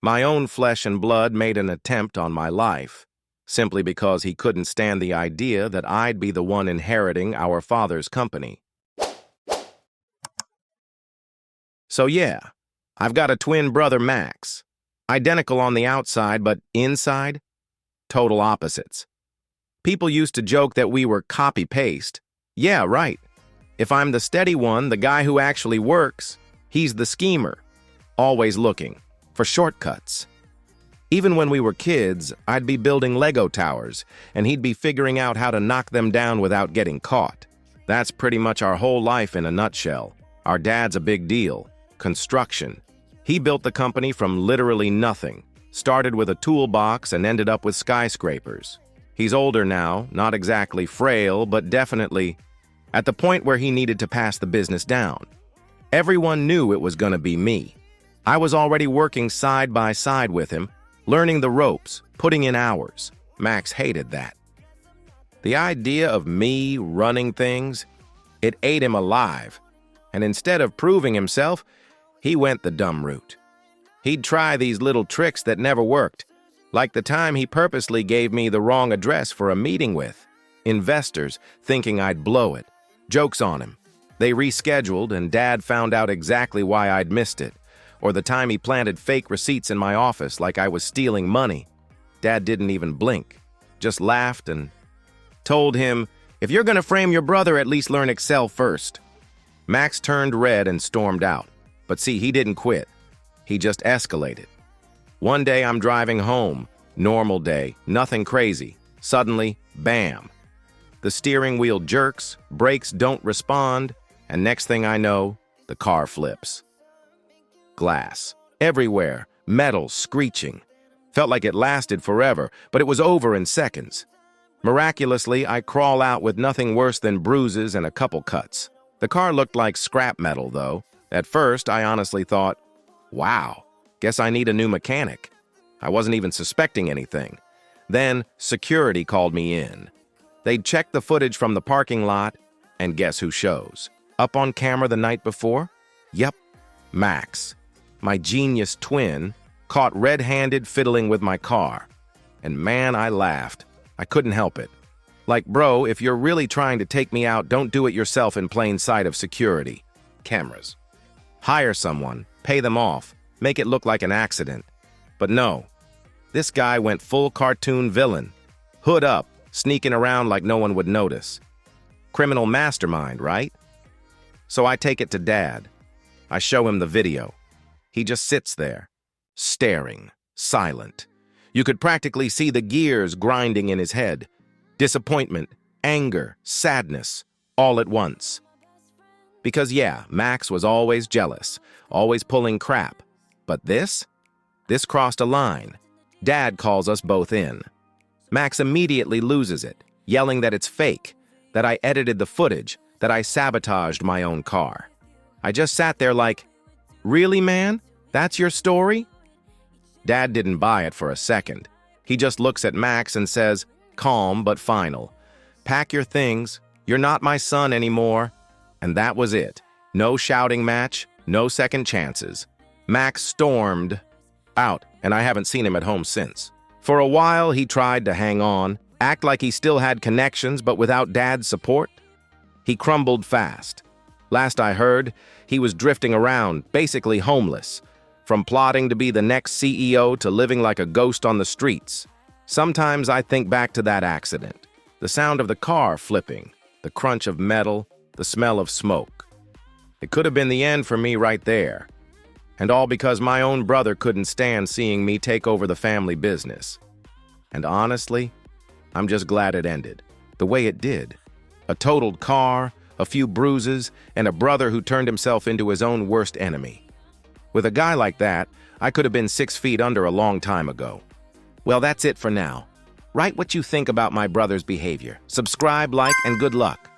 My own flesh and blood made an attempt on my life, simply because he couldn't stand the idea that I'd be the one inheriting our father's company. So yeah, I've got a twin brother, Max. Identical on the outside, but inside, total opposites. People used to joke that we were copy-paste. Yeah, right. If I'm the steady one, the guy who actually works, he's the schemer, always looking for shortcuts. Even when we were kids, I'd be building Lego towers, and he'd be figuring out how to knock them down without getting caught. That's pretty much our whole life in a nutshell. Our dad's a big deal. Construction. He built the company from literally nothing, started with a toolbox and ended up with skyscrapers. He's older now, not exactly frail, but definitely at the point where he needed to pass the business down. Everyone knew it was going to be me. I was already working side by side with him, learning the ropes, putting in hours. Max hated that. The idea of me running things, it ate him alive. And instead of proving himself, he went the dumb route. He'd try these little tricks that never worked, like the time he purposely gave me the wrong address for a meeting with investors, thinking I'd blow it. Joke's on him. They rescheduled, and Dad found out exactly why I'd missed it. Or the time he planted fake receipts in my office like I was stealing money. Dad didn't even blink, just laughed and told him, "If you're gonna frame your brother, at least learn Excel first." Max turned red and stormed out. But see, he didn't quit. He just escalated. One day I'm driving home, normal day, nothing crazy. Suddenly, bam. The steering wheel jerks, brakes don't respond, and next thing I know, the car flips. Glass. Everywhere. Metal screeching. Felt like it lasted forever, but it was over in seconds. Miraculously, I crawl out with nothing worse than bruises and a couple cuts. The car looked like scrap metal, though. At first, I honestly thought, wow, guess I need a new mechanic. I wasn't even suspecting anything. Then, security called me in. They'd checked the footage from the parking lot, and guess who shows? Up on camera the night before? Yep, Max, my genius twin, caught red-handed fiddling with my car. And man, I laughed. I couldn't help it. Like, bro, if you're really trying to take me out, don't do it yourself in plain sight of security. Cameras. Hire someone, pay them off, make it look like an accident. But no, this guy went full cartoon villain. Hood up, sneaking around like no one would notice. Criminal mastermind, right? So I take it to Dad. I show him the video. He just sits there, staring, silent. You could practically see the gears grinding in his head. Disappointment, anger, sadness, all at once. Because yeah, Max was always jealous, always pulling crap. But this crossed a line. Dad calls us both in. Max immediately loses it, yelling that it's fake, that I edited the footage, that I sabotaged my own car. I just sat there like, really, man? That's your story? Dad didn't buy it for a second. He just looks at Max and says, calm but final, "Pack your things, you're not my son anymore." And that was it. No shouting match, no second chances. Max stormed out, and I haven't seen him at home since. For a while, he tried to hang on, act like he still had connections, but without Dad's support, he crumbled fast. Last I heard, he was drifting around, basically homeless, from plotting to be the next CEO to living like a ghost on the streets. Sometimes I think back to that accident, the sound of the car flipping, the crunch of metal, the smell of smoke. It could have been the end for me right there. And all because my own brother couldn't stand seeing me take over the family business. And honestly, I'm just glad it ended the way it did. A totaled car, a few bruises, and a brother who turned himself into his own worst enemy. With a guy like that, I could have been 6 feet under a long time ago. Well, that's it for now. Write what you think about my brother's behavior. Subscribe, like, and good luck.